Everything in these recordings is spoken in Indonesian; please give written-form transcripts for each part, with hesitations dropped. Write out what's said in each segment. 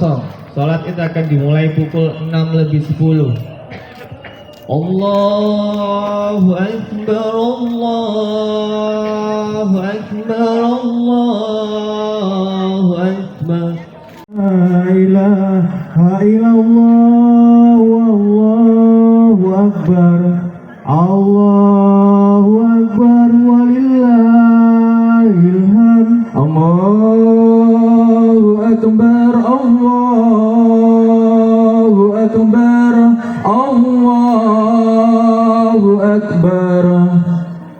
Salat Id akan dimulai pukul 6:10. Allahu Akbar, Allahu Akbar, Allahu Akbar. La ilaha illallah, wallahu akbar, Allahu akbar, walillahil hamd. Allahu akbar, Allahu akbar, Allahu akbar.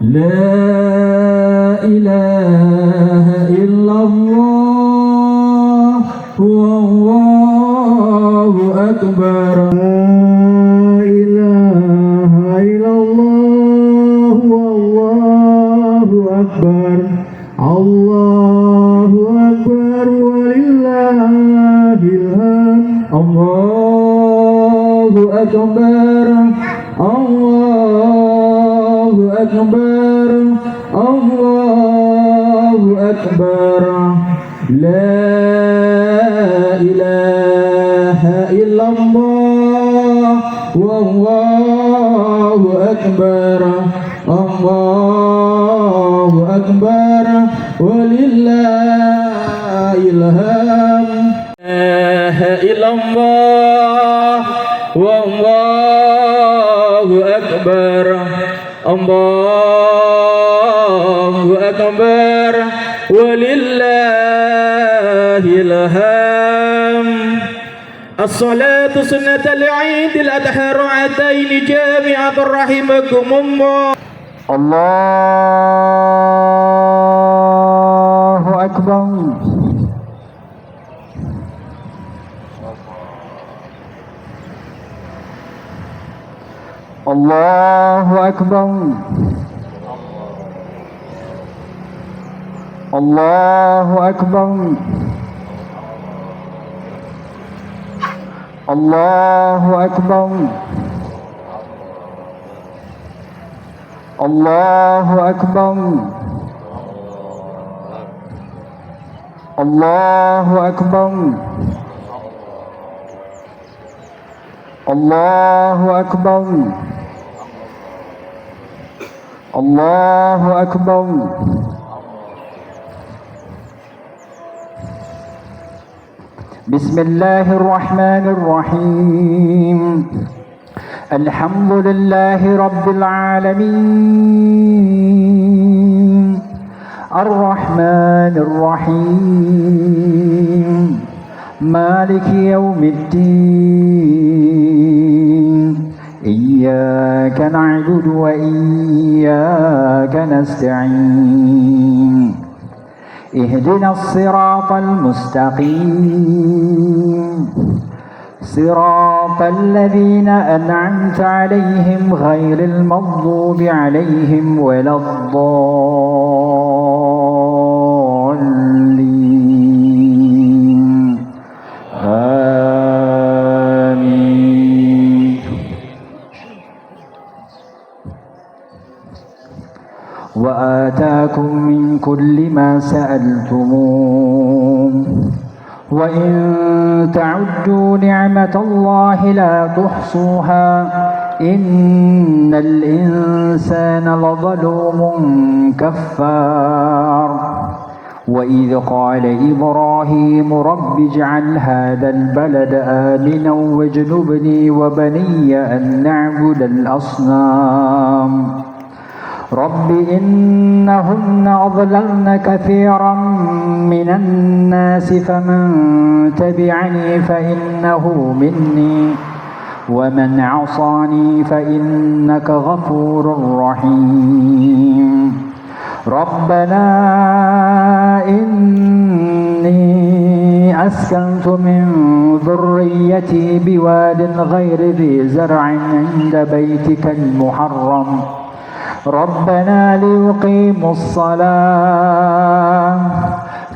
La ilaha illallah, wallahu akbar. La ilaha illallah, wallahu akbar, Allahu akbar, walillahil hamd. Allahu akbar, Allahu akbar, Allahu akbar. La ilaha illallah, wallahu akbar, Allahu akbar, walillahil hamd. La ilaha illallah, wallahu akbar, Allahu akbar, walillahil hamd. As-salatu sunnatul Eidil Adha ra'ataini jami'atan rahimakumullah. Allahu akbar. Allahu akbar. Allahu akbar. Allahu akbar. Allahu akbar. Allahu akbar. Allahu akbar. Allahu akbar. Bismillahir Rahmanir Rahim. Alhamdulillahi Rabbil Alamin. Ar-Rahmanir Rahim. Maliki Yawmiddin. إياك نعبد وإياك نستعين اهدنا الصراط المستقيم صراط الذين أنعمت عليهم غير المغضوب عليهم ولا الضالين آمين. وآتاكم من كل ما سألتموه وإن تعدوا نعمة الله لا تحصوها إن الإنسان لظلوم كفار. وإذ قال إبراهيم رب اجعل هذا البلد آمنا واجنبني وبني أن نعبد الأصنام رب إنهن أضللن كثيرا من الناس فمن تبعني فإنه مني ومن عصاني فإنك غفور رحيم. ربنا إني أسكنت من ذريتي بواد غير ذي زرع عند بيتك المحرم ربنا ليقيموا الصلاة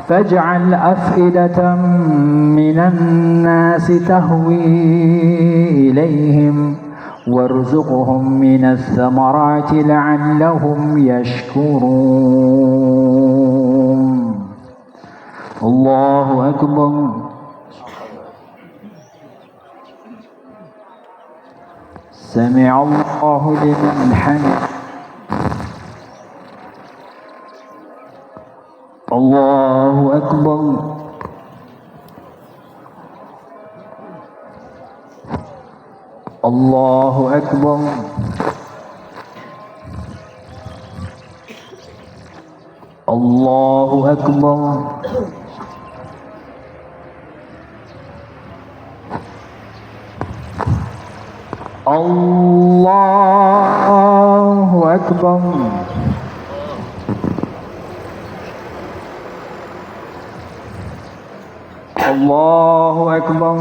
فاجعل أفئدة من الناس تهوي إليهم وارزقهم من الثمرات لعلهم يشكرون. الله أكبر. سمع الله لمن حمده الله أكبر الله أكبر الله أكبر الله أكبر الله أكبر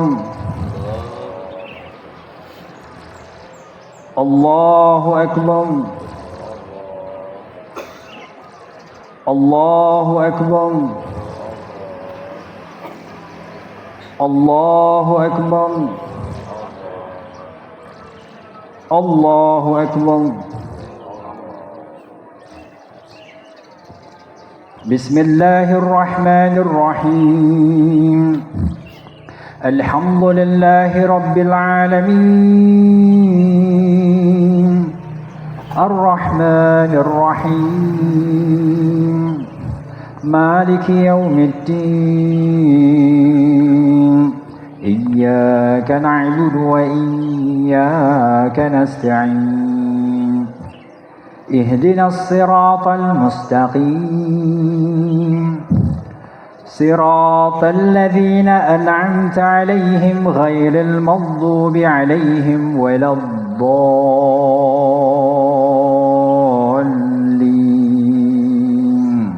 الله أكبر الله أكبر الله أكبر الله أكبر بسم الله الرحمن الرحيم الحمد لله رب العالمين الرحمن الرحيم مالك يوم الدين إياك نعبد وإياك نستعين اهدنا الصراط المستقيم صراط الذين أنعمت عليهم غير المغضوب عليهم ولا الضالين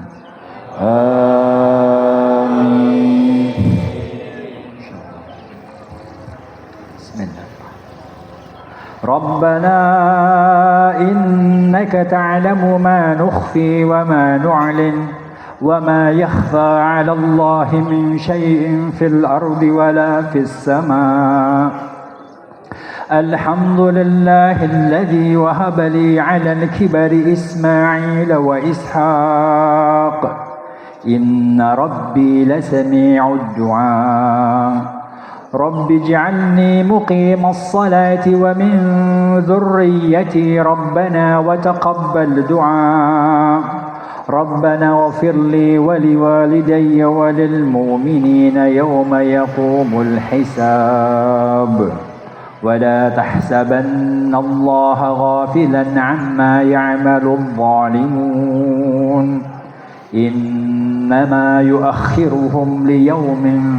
آمين بسم الله ربنا إنك تعلم ما نخفي وما نعلن وما يخفى على الله من شيء في الأرض ولا في السماء الحمد لله الذي وهب لي على الكبر إسماعيل وإسحاق إن ربي لسميع الدعاء رب اجعلني مقيم الصلاة ومن ذريتي ربنا وتقبل دعاء ربنا اغفر لي ولوالدي وللمؤمنين يوم يقوم الحساب ولا تحسبن الله غافلا عما يعمل الظالمون إنما يؤخرهم ليوم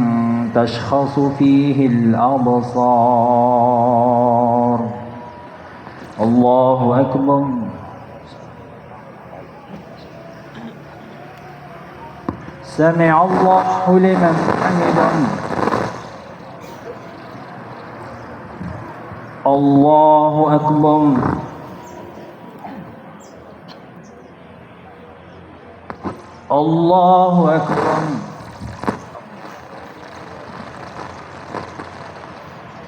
تشخص فيه الأبصار الله أكبر سمع الله لمن حمده الله أكبر الله أكبر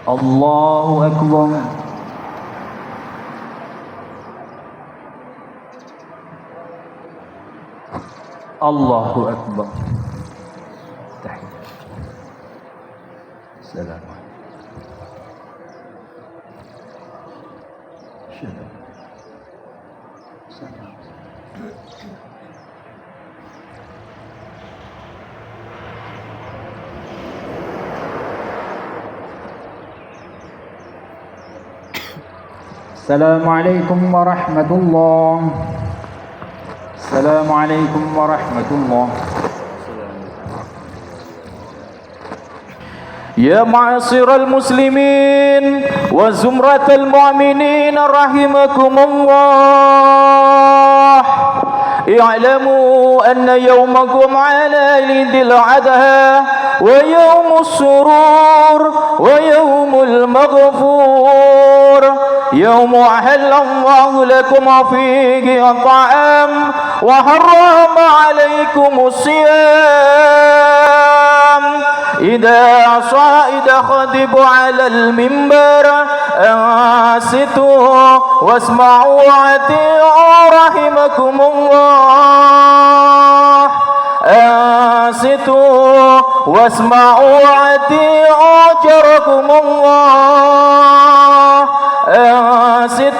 الله أكبر الله أكبر تحية السلام عليكم السلام عليكم ورحمة الله السلام عليكم ورحمة الله يا معاشر المسلمين وزمرة المؤمنين رحمكم الله اعلموا أن يومكم على عيد الأضحى ويوم السرور ويوم المغفور يوم أحل الله لكم فيه الطعام وحرم عليكم الصيام إذا صعد خطب على المنبر أنصتوا واسمعوا وأطيعوا رحمكم الله أنصتوا واسمعوا وأطيعوا جركم الله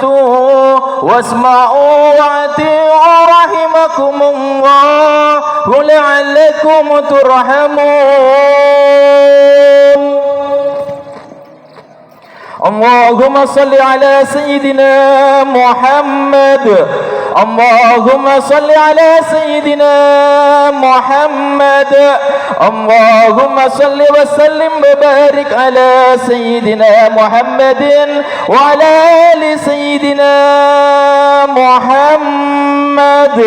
وأنصتوا واسمعوا وأطيعوا رحمكم الله لعلكم ترحمون. اللهم صل على سيدنا محمد. اللهم صل على سيدنا محمد. اللهم صل وسلم وبارك على سيدنا محمد وعلى آل سيدنا محمد.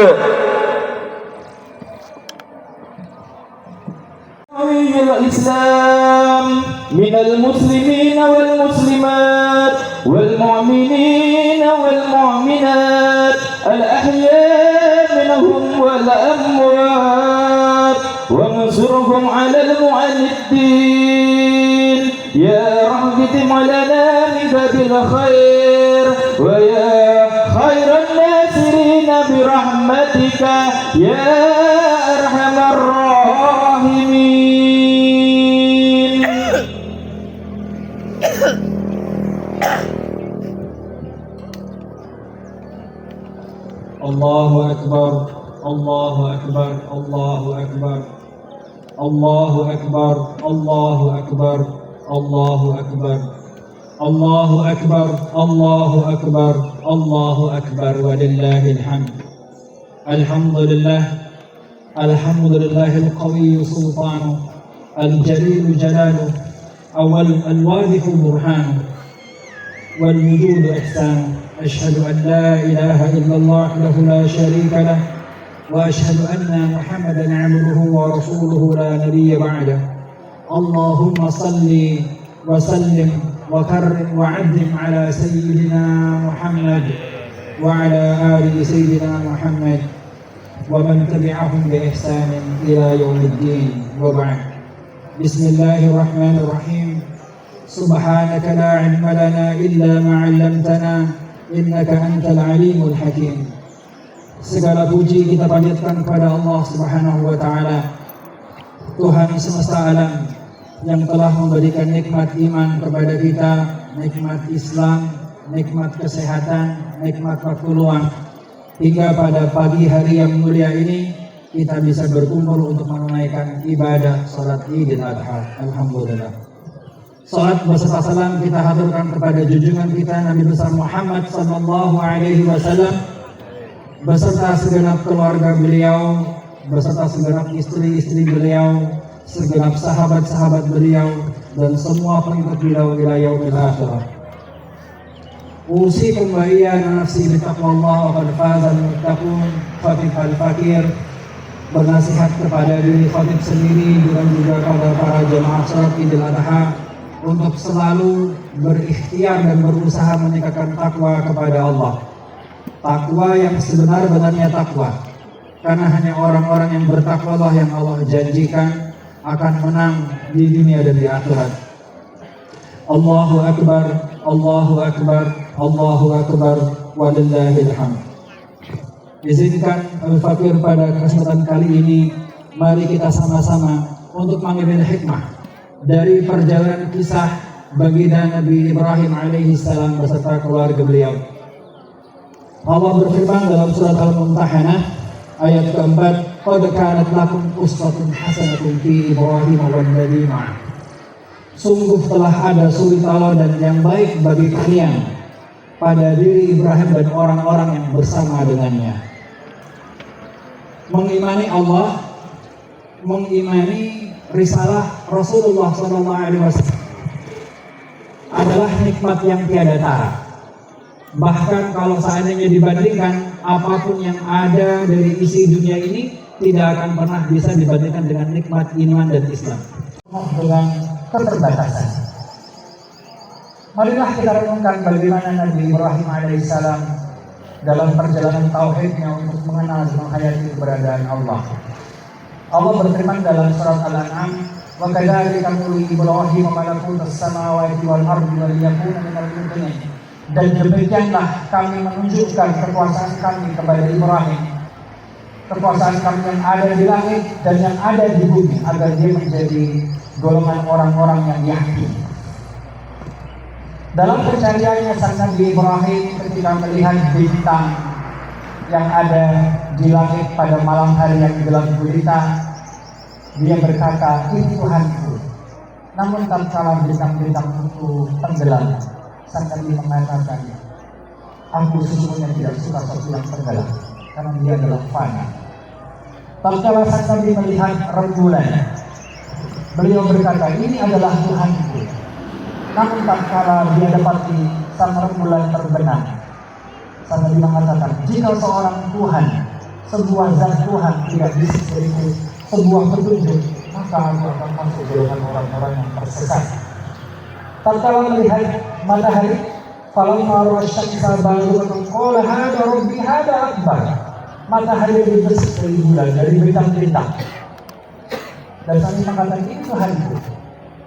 الإسلام من المسلمين والمسلمات والمؤمنين والمؤمنات الأحياء منهم والأموات وانصرهم على المعاندين يا رحمة لنا من باب الخير ويا خير الناصرين برحمتك يا أرحم الراحمين. الله أكبر الله أكبر الله أكبر الله أكبر الله أكبر الله أكبر الله أكبر الله أكبر الله أكبر ولله الحمد. الحمد لله الحمد لله القوي سلطانه الجليل جلاله الواضح برهانه والوجود إحسانه. أشهد أن لا إله إلا الله وحده لا شريك له وأشهد أن محمدا عبده ورسوله لا نبي بعده. اللهم صل وسلم وكرم وعظم على سيدنا محمد وعلى آل سيدنا محمد ومن تبعهم بإحسان إلى يوم الدين وبعد. بسم الله الرحمن الرحيم. سبحانك لا علم لنا إلا ما علمتنا innaka antal alimul hakim. Segala puji kita panjatkan kepada Allah Subhanahu wa taala, Tuhan semesta alam yang telah memberikan nikmat iman kepada kita, nikmat Islam, nikmat kesehatan, nikmat waktu luang, hingga pada pagi hari yang mulia ini kita bisa berkumpul untuk menunaikan ibadah salat Idul Adha. Alhamdulillah. Salat beserta salam kita haturkan kepada junjungan kita Nabi besar Muhammad sallallahu alaihi wasallam beserta segenap keluarga beliau, beserta segenap istri-istri beliau, segenap sahabat-sahabat beliau dan semua pengikut beliau ila yaumil akhirah. Usikum wa iyana nafsi bittaqwallah wa qad fazal muttaqun. Khatib al-Fakir bernasihat kepada diri khatib sendiri dan juga kepada para jemaah salat Idul Adha untuk selalu berikhtiar dan berusaha meningkatkan takwa kepada Allah. Takwa yang sebenar-benarnya takwa. Karena hanya orang-orang yang bertakwalah yang Allah janjikan akan menang di dunia dan di akhirat. Allahu Akbar, Allahu Akbar, Allahu Akbar, walillahil hamd. Izinkan Al-Fakir pada kesempatan kali ini, mari kita sama-sama untuk mengambil hikmah dari perjalanan kisah baginda Nabi Ibrahim alaihi salam beserta keluarga beliau. Allah berfirman dalam surat Al-Mumtahanah ayat keempat, "Qad kanat lakum uswatun hasanatun fi Ibrahim wan ladzi ma'ah." Sungguh telah ada suri tauladan yang baik bagi kalian pada diri Ibrahim dan orang-orang yang bersama dengannya. Mengimani Allah, mengimani risalah Rasulullah SAW adalah nikmat yang tiada tara. Bahkan kalau seandainya dibandingkan, apapun yang ada dari isi dunia ini tidak akan pernah bisa dibandingkan dengan nikmat iman dan Islam. Dengan keterbatasan. Marilah kita renungkan bagaimana Nabi Ibrahim alaihissalam dalam perjalanan tauhidnya untuk mengenal dan menghayati keberadaan Allah. Allah berfirman dalam surat Al-An'am, "Wa kadzalika nuri Ibrahim malakutas samawati wal ardi wa liyakuna minal muqinin." Dan demikianlah kami menunjukkan kekuasaan kami kepada Ibrahim, kekuasaan kami yang ada di langit dan yang ada di bumi, agar dia menjadi golongan orang-orang yang yakin. Dalam pencariannya sang Nabi Ibrahim ketika melihat bintang yang ada di langit pada malam hari yang gelap gulita, dia berkata, "Ini Tuhanku." Namun tatkala bintang-bintang itu tenggelam, sang Nabi mengatakan, "Aku sesungguhnya tidak suka sesuatu yang tenggelam, karena dia adalah fana." Tatkala sang Nabi melihat rembulan, beliau berkata, "Ini adalah Tuhanku." Namun tatkala dia dapati sang rembulan terbenam, sang Nabi mengatakan, "Jika seorang Tuhan, sebuah zat Tuhan tidak bisa berikan sebuah petunjuk, maka aku akan masuk golongan orang-orang yang tersesat." Tatkala melihat matahari, falamma ra'a asy-syamsa baghiratan qala hadza rabbi hadza akbar. Matahari lebih bersih dari bulan, dari bintang-bintang. Dan kami mengatakan, "Ini Tuhanku."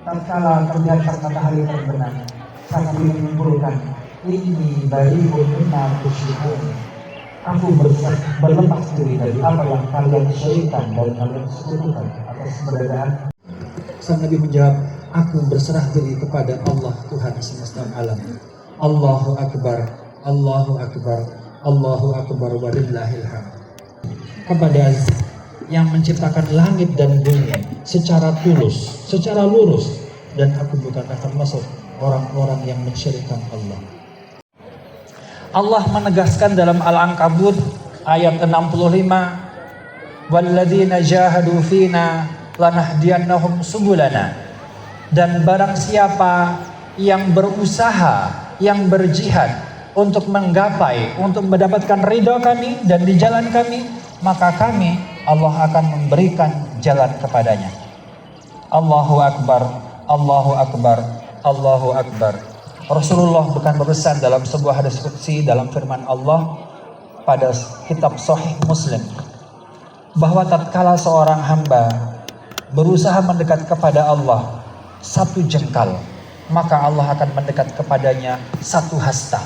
Tatkala terlihat sang matahari terbenam, sang Nabi menyimpulkan, "Ini bari'un mimma tusyrikun." Aku berlepas diri dari apa yang kalian syirikkan dan kalian sekutukan atas keberadaan. Sang Nabi menjawab, "Aku berserah diri kepada Allah Tuhan semesta alam." Allahu Akbar, Allahu Akbar, Allahu Akbar walillahil hamd. Kepada yang menciptakan langit dan bumi secara tulus, secara lurus, dan aku bukanlah termasuk orang-orang yang mensyirikkan Allah. Allah menegaskan dalam Al-Ankabut ayat 65, "Walladzina jahadu fina lanahdiyannahum subulana." Dan barang siapa yang berusaha, yang berjihad untuk menggapai, untuk mendapatkan ridha kami dan di jalan kami, maka kami, Allah akan memberikan jalan kepadanya. Allahu Akbar, Allahu Akbar, Allahu Akbar. Rasulullah bukan berpesan dalam sebuah hadis qudsi dalam firman Allah pada kitab Sahih Muslim, bahwa tatkala seorang hamba berusaha mendekat kepada Allah satu jengkal, maka Allah akan mendekat kepadanya satu hasta.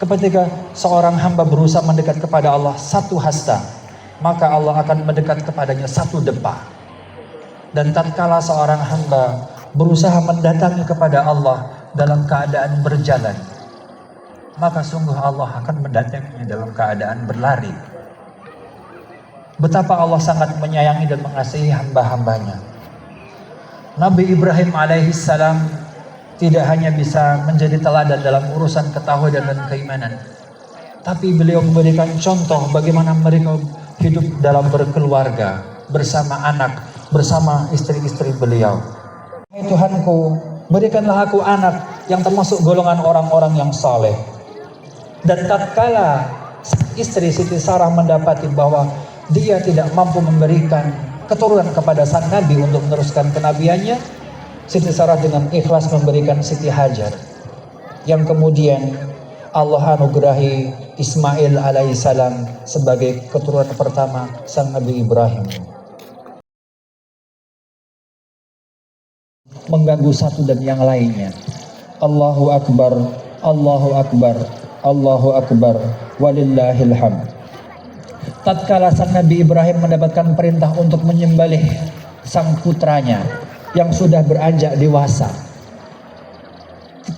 Ketika seorang hamba berusaha mendekat kepada Allah satu hasta, maka Allah akan mendekat kepadanya satu depa. Dan tatkala seorang hamba berusaha mendatangi kepada Allah dalam keadaan berjalan, maka sungguh Allah akan mendatanginya dalam keadaan berlari. Betapa Allah sangat menyayangi dan mengasihi hamba-hambanya. Nabi Ibrahim alaihissalam tidak hanya bisa menjadi teladan dalam urusan ketahuan dan keimanan, tapi beliau memberikan contoh bagaimana mereka hidup dalam berkeluarga, bersama anak, bersama istri-istri beliau. "Hai Tuhanku, berikanlah aku anak yang termasuk golongan orang-orang yang saleh." Dan tatkala istri Siti Sarah mendapati bahwa dia tidak mampu memberikan keturunan kepada sang Nabi untuk meneruskan kenabiannya, Siti Sarah dengan ikhlas memberikan Siti Hajar, yang kemudian Allah anugerahi Ismail alaihissalam sebagai keturunan pertama sang Nabi Ibrahim. Mengganggu satu dan yang lainnya. Allahu Akbar, Allahu Akbar, Allahu Akbar, walillahil hamd. Tatkala sang Nabi Ibrahim mendapatkan perintah untuk menyembelih sang putranya yang sudah beranjak dewasa,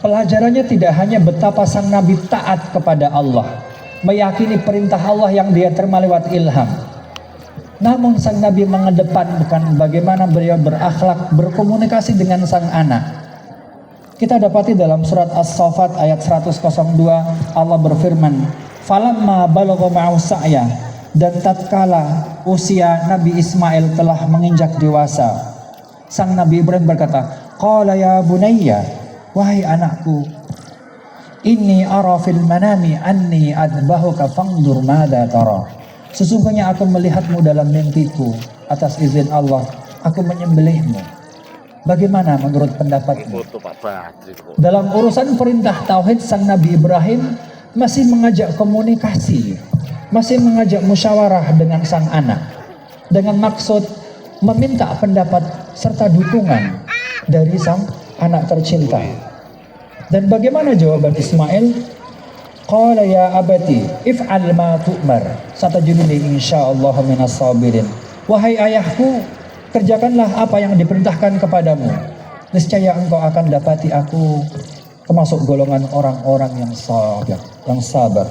pelajarannya tidak hanya betapa sang Nabi taat kepada Allah, meyakini perintah Allah yang dia terima lewat ilham, namun sang Nabi mengedepankan bagaimana beliau berakhlak, berkomunikasi dengan sang anak. Kita dapati dalam surat As-Saffat ayat 102, Allah berfirman, "Falamma balagha ma'u sa'ya." Dan tatkala usia Nabi Ismail telah menginjak dewasa, sang Nabi Ibrahim berkata, "Qala ya bunayya," wahai anakku, "inni ara fil manami anni adbahuka fangdur madza tara." Sesungguhnya aku melihatmu dalam mimpiku, atas izin Allah aku menyembelihmu. Bagaimana menurut pendapatmu? Dalam urusan perintah tauhid, sang Nabi Ibrahim masih mengajak komunikasi, masih mengajak musyawarah dengan sang anak, dengan maksud meminta pendapat serta dukungan dari sang anak tercinta. Dan bagaimana jawaban Ismail? Qala ya abati if'al ma tu'mar satajiduni insyaallah minas sabirin. Wahai ayahku, kerjakanlah apa yang diperintahkan kepadamu, niscaya engkau akan dapati aku termasuk golongan orang-orang yang sabar.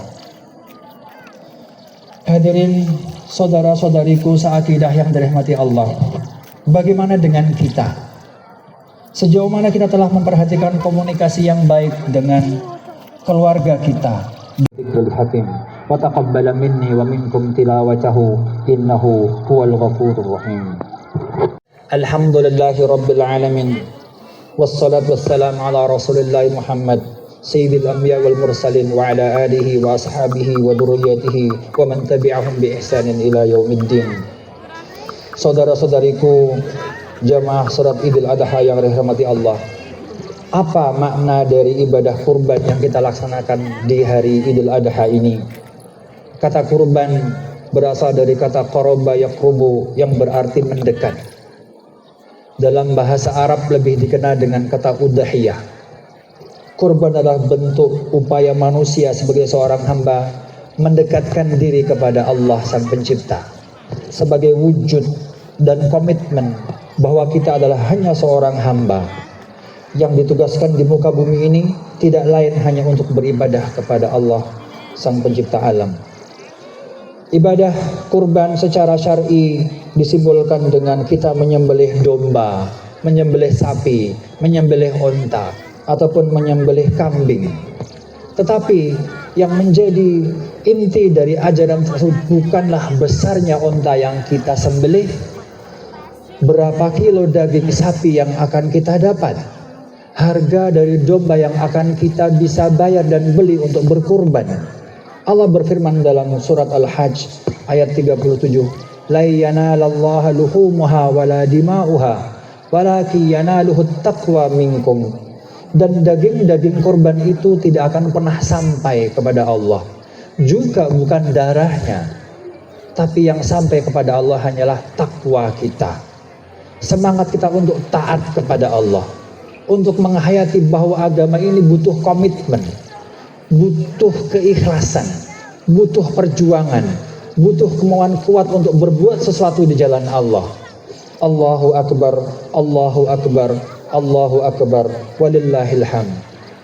Hadirin saudara-saudariku seakidah yang dirahmati Allah, bagaimana dengan kita? Sejauh mana kita telah memperhatikan komunikasi yang baik dengan keluarga kita? Dzikrul Hakim wa taqabbala minni wa minkum tilawatahu innahu huwal ghafurur rahim. Alhamdulillahi rabbil alamin wassalatu wassalamu ala Rasulillahi Muhammad Sayyidil Anbiya wal Mursalin wa ala alihi wa ashabihi wa dzurriyyatihi wa man tabi'ahum bi ihsanin ila yaumiddin. Saudara-saudariku jamaah salat Idul Adha yang dirahmati Allah, apa makna dari ibadah kurban yang kita laksanakan di hari Idul Adha ini? Kata kurban berasal dari kata qaraba yaqrubu yang berarti mendekat. Dalam bahasa Arab lebih dikenal dengan kata udhiyah. Kurban adalah bentuk upaya manusia sebagai seorang hamba mendekatkan diri kepada Allah Sang Pencipta sebagai wujud dan komitmen bahwa kita adalah hanya seorang hamba yang ditugaskan di muka bumi ini tidak lain hanya untuk beribadah kepada Allah Sang Pencipta alam. Ibadah kurban secara syar'i disimbolkan dengan kita menyembelih domba, menyembelih sapi, menyembelih onta, ataupun menyembelih kambing. Tetapi yang menjadi inti dari ajaran tersebut bukanlah besarnya onta yang kita sembelih, berapa kilo daging sapi yang akan kita dapat, harga dari domba yang akan kita bisa bayar dan beli untuk berkurban. Allah berfirman dalam surat Al-Hajj ayat 37, la yanalallaha luhumuha wala dima'uha walakin yanaluhut taqwa minkum. Dan daging-daging korban itu tidak akan pernah sampai kepada Allah, juga bukan darahnya, tapi yang sampai kepada Allah hanyalah takwa kita, semangat kita untuk taat kepada Allah, untuk menghayati bahwa agama ini butuh komitmen, butuh keikhlasan, butuh perjuangan, butuh kemauan kuat untuk berbuat sesuatu di jalan Allah. Allahu Akbar, Allahu Akbar, Allahu Akbar, walillahil hamd.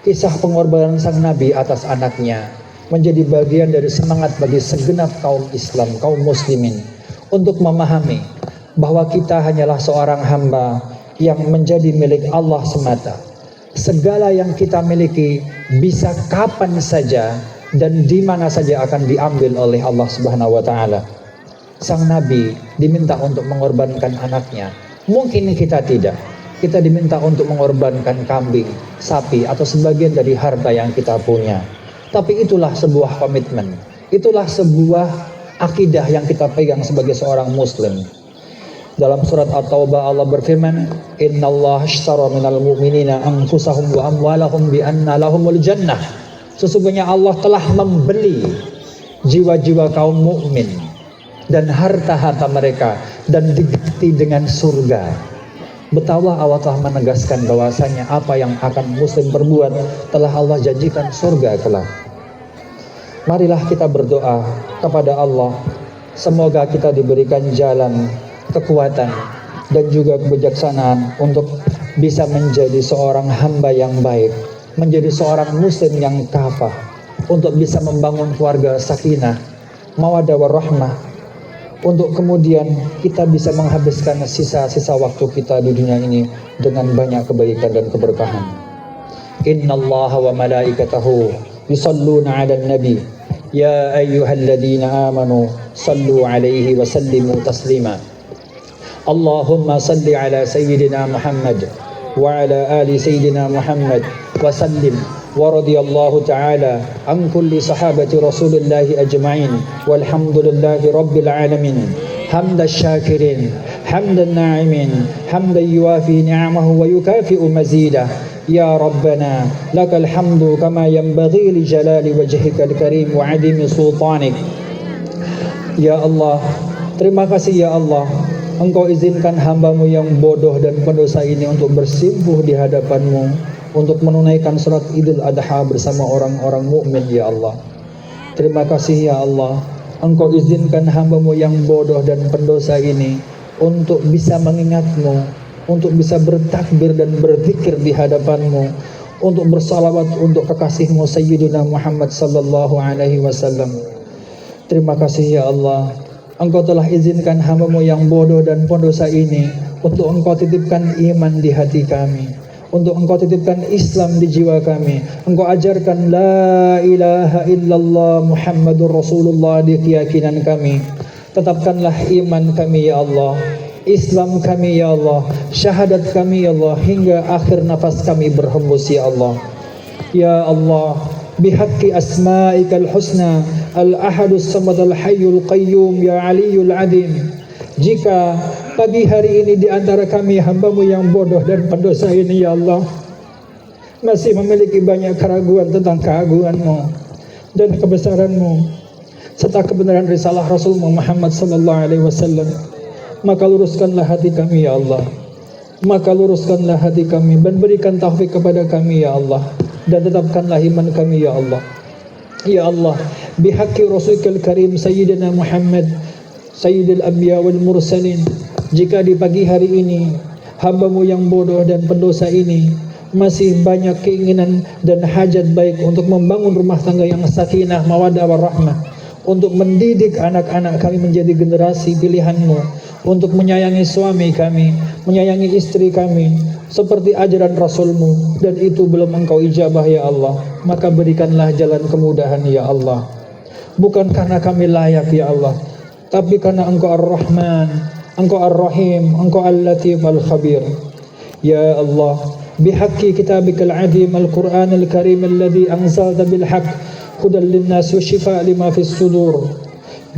Kisah pengorbanan sang Nabi atas anaknya menjadi bagian dari semangat bagi segenap kaum Islam, kaum muslimin untuk memahami bahwa kita hanyalah seorang hamba yang menjadi milik Allah semata. Segala yang kita miliki bisa kapan saja dan di mana saja akan diambil oleh Allah Subhanahu wa taala. Sang Nabi diminta untuk mengorbankan anaknya. Mungkin kita tidak. Kita diminta untuk mengorbankan kambing, sapi, atau sebagian dari harta yang kita punya. Tapi itulah sebuah komitmen. Itulah sebuah akidah yang kita pegang sebagai seorang muslim. Dalam surat At-Taubah Allah berfirman, innallaha ashtara minal mu'minina anfusahum wa amwalahum bi anna lahumul jannah. Sesungguhnya Allah telah membeli jiwa-jiwa kaum mukmin dan harta-harta mereka dan diganti dengan surga. Betapa Allah telah menegaskan bahwasanya apa yang akan muslim perbuat telah Allah janjikan surga kelak. Marilah kita berdoa kepada Allah, semoga kita diberikan jalan, kekuatan, dan juga kebijaksanaan untuk bisa menjadi seorang hamba yang baik, menjadi seorang muslim yang kafah, untuk bisa membangun keluarga sakinah, mawaddah warahmah, untuk kemudian kita bisa menghabiskan sisa-sisa waktu kita di dunia ini dengan banyak kebaikan dan keberkahan. Innallaha wa malaikatahu yusalluna 'alan nabi ya ayyuhalladzina amanu sallu 'alaihi wa sallimu taslima. Allahumma salli 'ala sayyidina Muhammad wa 'ala ali sayyidina Muhammad wa sallim. ورضي الله تعالى عن كل صحابة رسول الله أجمعين والحمد لله رب العالمين حمد الشاكرين حمد الناعمين حمدا يوافي نعمه ويكافئ مزيده يا ربنا لك الحمد كما ينبغي لجلال وجهك الكريم وعظيم سلطانك. Ya Allah, terima kasih ya Allah, Engkau izinkan hambamu yang bodoh dan pendosa ini untuk bersimpuh di hadapanmu, untuk menunaikan salat Idul Adha bersama orang-orang mukmin ya Allah. Terima kasih ya Allah, Engkau izinkan hambamu yang bodoh dan pendosa ini untuk bisa mengingatmu, untuk bisa bertakbir dan berzikir di hadapanmu, untuk bersalawat untuk kekasihmu Sayyidina Muhammad sallallahu alaihi wasallam. Terima kasih ya Allah, Engkau telah izinkan hamba-Mu yang bodoh dan pendosa ini untuk Engkau titipkan iman di hati kami, untuk Engkau titipkan Islam di jiwa kami. Engkau ajarkan la ilaha illallah Muhammadur Rasulullah di keyakinan kami. Tetapkanlah iman kami ya Allah, Islam kami ya Allah, syahadat kami ya Allah, hingga akhir nafas kami berhembus ya Allah. Ya Allah, bihaqqi asma'ikal husna al-ahadus samad al-hayyul qayyum ya aliyul adim, jika pagi hari ini di antara kami hamba-Mu yang bodoh dan pendosa ini ya Allah masih memiliki banyak keraguan tentang keagungan-Mu dan kebesaran-Mu serta kebenaran risalah Rasul-Mu Muhammad sallallahu alaihi wasallam, maka luruskanlah hati kami ya Allah, maka luruskanlah hati kami dan berikan taufik kepada kami ya Allah, dan tetapkanlah iman kami ya Allah. Ya Allah, bihaqqi Rasulikal Karim Sayyidina Muhammad Sayyidil Anbiya wal Mursalin, jika di pagi hari ini hamba-Mu yang bodoh dan pendosa ini masih banyak keinginan dan hajat baik untuk membangun rumah tangga yang sakinah, mawaddah warahmah, untuk mendidik anak-anak kami menjadi generasi pilihan-Mu, untuk menyayangi suami kami, menyayangi istri kami seperti ajaran Rasul-Mu, dan itu belum Engkau ijabah ya Allah, maka berikanlah jalan kemudahan ya Allah. Bukan karena kami layak ya Allah, tapi karena Engkau Ar-Rahman, Engkau Ar-Rahim, Engkau Al-Latif Al-Khabir. Ya Allah, bihaqqi kitabikal azim Al-Quran Al-Karim alladhi anzalta bilhaq hudan linnas wa shifa lima fis sudur,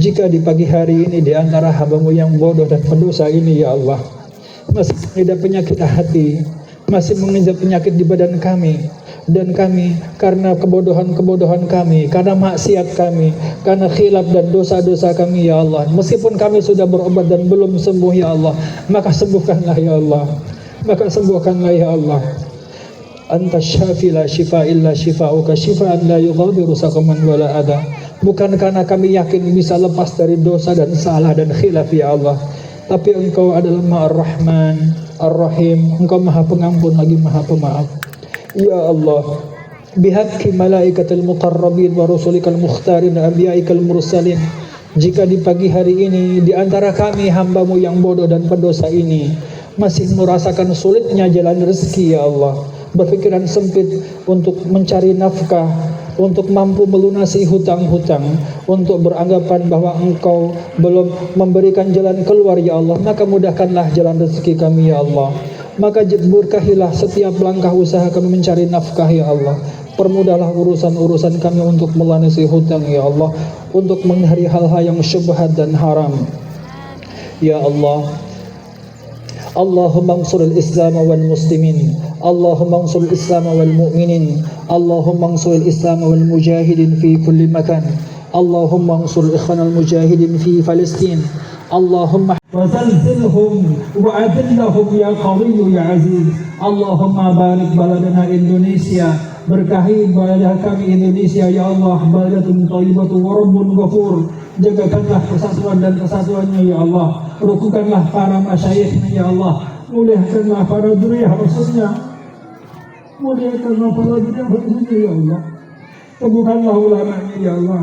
jika di pagi hari ini di antara hamba-Mu yang bodoh dan pendosa ini ya Allah masih mengidap penyakit hati, masih mengidap penyakit di badan kami, dan kami karena kebodohan kami, karena maksiat kami, karena khilaf dan dosa-dosa kami ya Allah, meskipun kami sudah berobat dan belum sembuh ya Allah, maka sembuhkanlah ya Allah, maka sembuhkanlah ya Allah. Anta syafi la shifa illa shifa'uka shifa'an la yughadiru saqaman wala adha. Bukan karena kami yakin bisa lepas dari dosa dan salah dan khilaf ya Allah, tapi Engkau adalah Ar-Rahman Ar-Rahim, Engkau Maha Pengampun lagi Maha Pemaaf. Ya Allah, bihaqqi malaikatil muqarrabin wa rusulikal mukhtarin wa anbiya'ikal mursalin, jika di pagi hari ini di antara kami hamba-Mu yang bodoh dan pendosa ini masih merasakan sulitnya jalan rezeki ya Allah, berpikiran sempit untuk mencari nafkah, untuk mampu melunasi hutang-hutang, untuk beranggapan bahwa Engkau belum memberikan jalan keluar ya Allah, maka mudahkanlah jalan rezeki kami ya Allah, maka berkahilah setiap langkah usaha kami mencari nafkah ya Allah, permudahlah urusan-urusan kami untuk melunasi hutang ya Allah, untuk menghindari hal-hal yang syubhat dan haram ya Allah. Allahumma ansuril Islam wal muslimin, Allahumma ansuril Islam wal mu'minin, Allahumma ansuril Islam wal mujahidin fi kulli makan, Allahumma ansuril ikhwanal mujahidin fi Palestin, Allahumma wazalzilhum wa adillahum ya qawiyyu ya aziz. Allahumma barik baladana Indonesia, berkahi baladah kami Indonesia ya Allah, baladatun thayyibatu wa rabbun ghafur. Jagakanlah persatuan dan kesatuannya ya Allah, rukukanlah para masyayikhnya ya Allah, muliakanlah para dzurriyyah khususnya, muliakanlah para dzurriyyah khususnya ya Allah, teguhkanlah ulamanya ya Allah,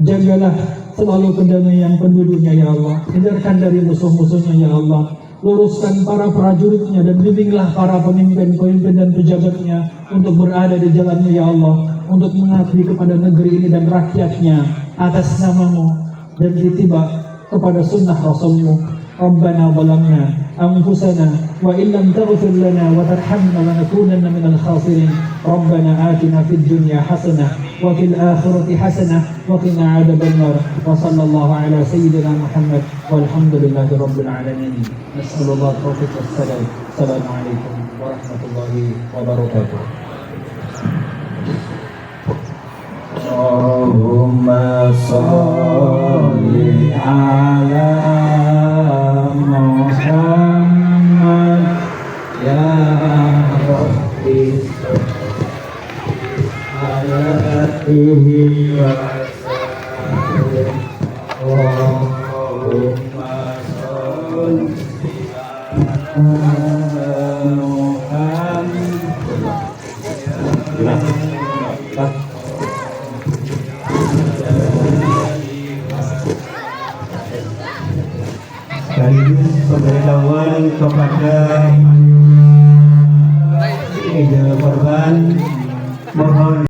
jagalah selalu kedamaian penduduknya ya Allah, hindarkan dari musuh-musuhnya ya Allah, luruskan para prajuritnya dan bimbinglah para pemimpin-pemimpin dan pejabatnya untuk berada di jalannya ya Allah, untuk mengabdi kepada negeri ini dan rakyatnya atas nama-Mu dan ditiba kepada sunnah Rasul-Mu. Rabbana zalamna anfusana wa in lam taghfir lana wa tarhamna lanakunanna minal khasirin. Rabbana atina fid dunya hasanah wa fil akhirati hasanah wa qina adzabannar. Wa sallallahu ala sayyidina Muhammad walhamdulillahi rabbil alamin. Nas'alullah taufiq wassalam. Assalamualaikum warahmatullahi wabarakatuh. Allahumma sholli ala Muhammad ya Rabbi alaihi wa sallam. Allahumma sholli ala Muhammad sekaligus pemberitahuan kepada ide korban, mohon